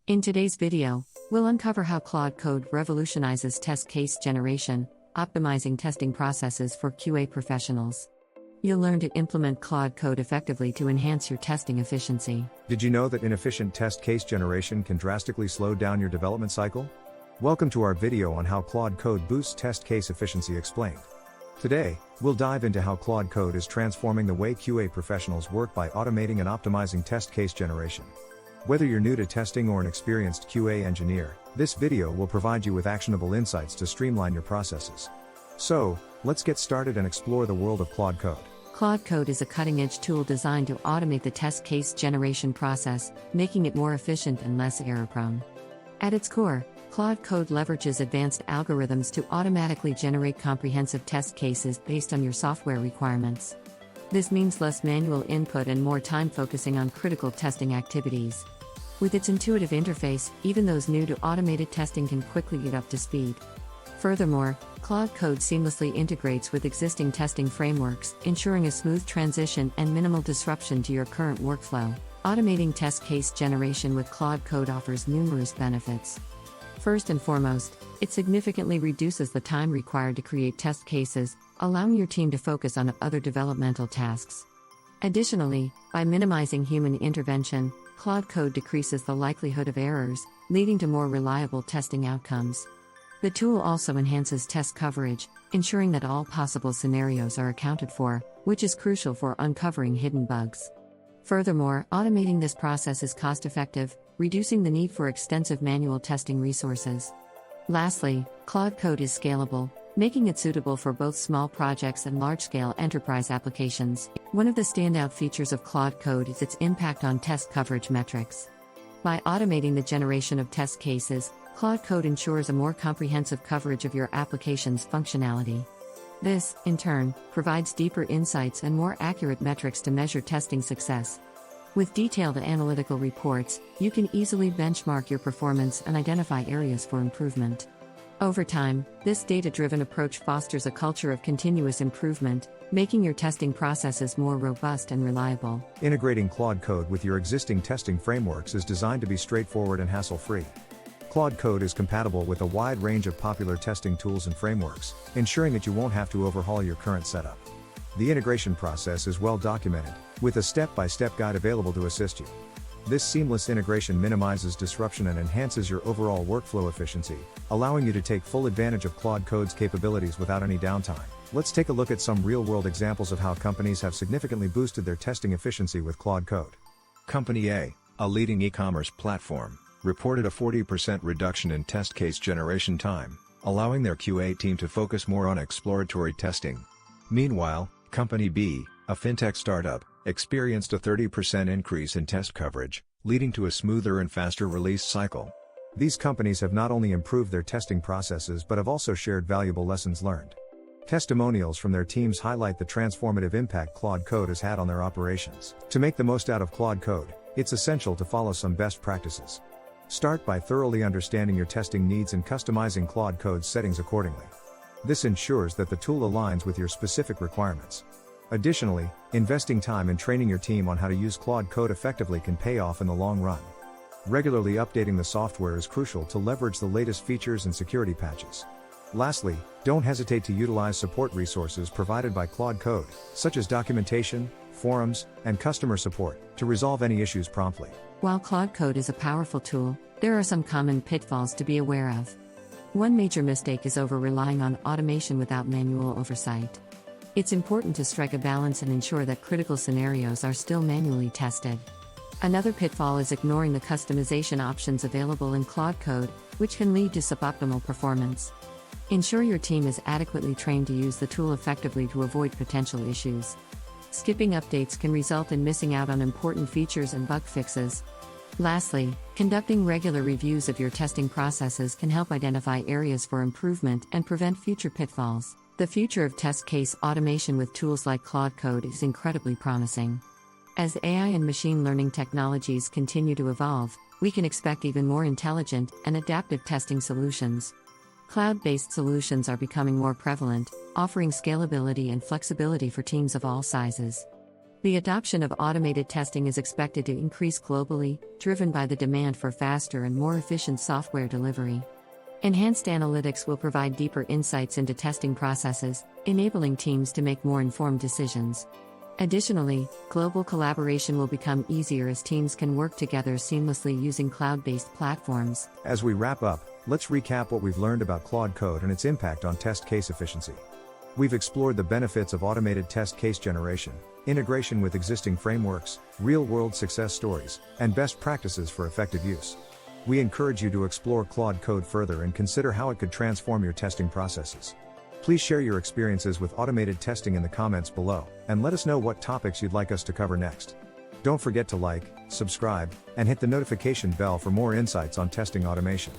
In today's video, we'll uncover how ClaudeCode revolutionizes test case generation, optimizing testing processes for QA professionals. You'll learn to implement ClaudeCode effectively to enhance your testing efficiency. Did you know that inefficient test case generation can drastically slow down your development cycle? Welcome to our video on how ClaudeCode boosts test case efficiency explained. Today, we'll dive into how ClaudeCode is transforming the way QA professionals work by automating and optimizing test case generation. Whether you're new to testing or an experienced QA engineer, this video will provide you with actionable insights to streamline your processes. So, let's get started and explore the world of ClaudeCode. ClaudeCode is a cutting-edge tool designed to automate the test case generation process, making it more efficient and less error-prone. At its core, ClaudeCode leverages advanced algorithms to automatically generate comprehensive test cases based on your software requirements. This means less manual input and more time focusing on critical testing activities. With its intuitive interface, even those new to automated testing can quickly get up to speed. Furthermore, ClaudeCode seamlessly integrates with existing testing frameworks, ensuring a smooth transition and minimal disruption to your current workflow. Automating test case generation with ClaudeCode offers numerous benefits. First and foremost, it significantly reduces the time required to create test cases, allowing your team to focus on other developmental tasks. Additionally, by minimizing human intervention, ClaudeCode decreases the likelihood of errors, leading to more reliable testing outcomes. The tool also enhances test coverage, ensuring that all possible scenarios are accounted for, which is crucial for uncovering hidden bugs. Furthermore, automating this process is cost-effective, reducing the need for extensive manual testing resources. Lastly, ClaudeCode is scalable, making it suitable for both small projects and large-scale enterprise applications. One of the standout features of ClaudeCode is its impact on test coverage metrics. By automating the generation of test cases, ClaudeCode ensures a more comprehensive coverage of your application's functionality. This, in turn, provides deeper insights and more accurate metrics to measure testing success. With detailed analytical reports, you can easily benchmark your performance and identify areas for improvement. Over time, this data-driven approach fosters a culture of continuous improvement, making your testing processes more robust and reliable. Integrating ClaudeCode with your existing testing frameworks is designed to be straightforward and hassle-free. ClaudeCode is compatible with a wide range of popular testing tools and frameworks, ensuring that you won't have to overhaul your current setup. The integration process is well documented, with a step-by-step guide available to assist you. This seamless integration minimizes disruption and enhances your overall workflow efficiency, allowing you to take full advantage of ClaudeCode's capabilities without any downtime. Let's take a look at some real-world examples of how companies have significantly boosted their testing efficiency with ClaudeCode. Company A leading e-commerce platform, reported a 40% reduction in test case generation time, allowing their QA team to focus more on exploratory testing. Meanwhile, Company B, a fintech startup, experienced a 30% increase in test coverage, leading to a smoother and faster release cycle. These companies have not only improved their testing processes but have also shared valuable lessons learned. Testimonials from their teams highlight the transformative impact ClaudeCode has had on their operations. To make the most out of ClaudeCode, it's essential to follow some best practices. Start by thoroughly understanding your testing needs and customizing ClaudeCode's settings accordingly. This ensures that the tool aligns with your specific requirements. Additionally, investing time in training your team on how to use ClaudeCode effectively can pay off in the long run. Regularly updating the software is crucial to leverage the latest features and security patches. Lastly, don't hesitate to utilize support resources provided by ClaudeCode, such as documentation, forums, and customer support, to resolve any issues promptly. While ClaudeCode is a powerful tool, there are some common pitfalls to be aware of. One major mistake is over-relying on automation without manual oversight. It's important to strike a balance and ensure that critical scenarios are still manually tested. Another pitfall is ignoring the customization options available in ClaudeCode, which can lead to suboptimal performance. Ensure your team is adequately trained to use the tool effectively to avoid potential issues. Skipping updates can result in missing out on important features and bug fixes. Lastly, conducting regular reviews of your testing processes can help identify areas for improvement and prevent future pitfalls. The future of test case automation with tools like ClaudeCode is incredibly promising. As AI and machine learning technologies continue to evolve, we can expect even more intelligent and adaptive testing solutions. Cloud-based solutions are becoming more prevalent, offering scalability and flexibility for teams of all sizes. The adoption of automated testing is expected to increase globally, driven by the demand for faster and more efficient software delivery. Enhanced analytics will provide deeper insights into testing processes, enabling teams to make more informed decisions. Additionally, global collaboration will become easier as teams can work together seamlessly using cloud-based platforms. As we wrap up, let's recap what we've learned about ClaudeCode and its impact on test case efficiency. We've explored the benefits of automated test case generation, integration with existing frameworks, real-world success stories, and best practices for effective use. We encourage you to explore ClaudeCode further and consider how it could transform your testing processes. Please share your experiences with automated testing in the comments below, and let us know what topics you'd like us to cover next. Don't forget to like, subscribe, and hit the notification bell for more insights on testing automation.